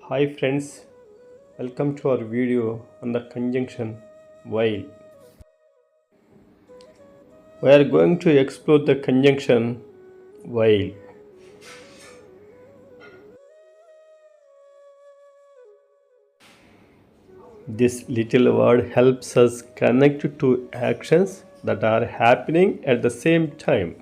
Hi friends, welcome to our video on the conjunction while. We are going to explore the conjunction while. This little word helps us connect to actions that are happening at the same time.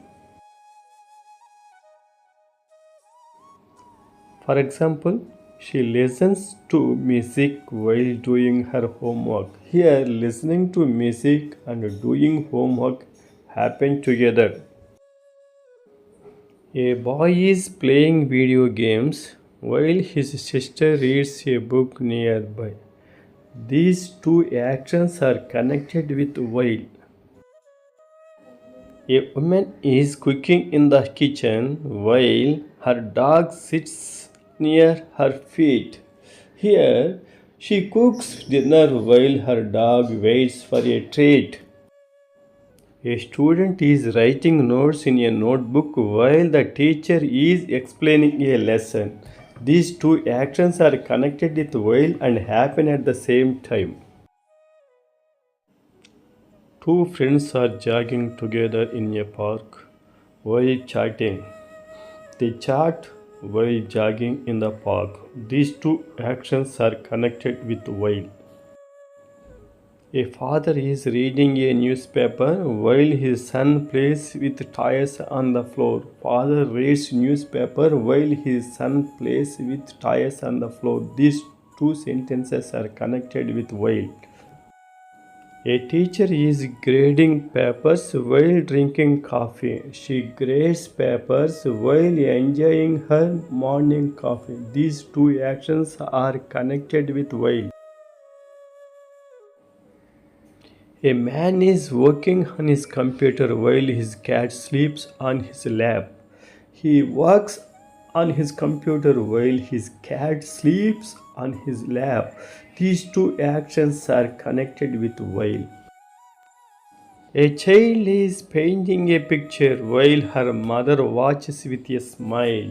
For example, she listens to music while doing her homework. Here, listening to music and doing homework happen together. A boy is playing video games while his sister reads a book nearby. These two actions are connected with while. A woman is cooking in the kitchen while her dog sits near her feet. Here, she cooks dinner while her dog waits for a treat. A student is writing notes in a notebook while the teacher is explaining a lesson. These two actions are connected with while and happen at the same time. Two friends are jogging together in a park while chatting. They chat while jogging in the park. These two actions are connected with while. A father is reading a newspaper while his son plays with toys on the floor. Father reads newspaper while his son plays with toys on the floor. These two sentences are connected with while. A teacher is grading papers while drinking coffee. She grades papers while enjoying her morning coffee. These two actions are connected with while. A man is working on his computer while his cat sleeps on his lap. He works on his computer while his cat sleeps on his lap. These two actions are connected with while. A child is painting a picture while her mother watches with a smile.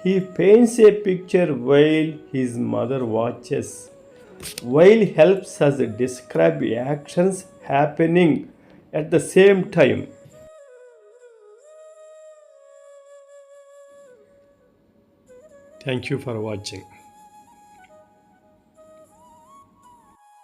He paints a picture while his mother watches. While helps us describe actions happening at the same time. Thank you for watching.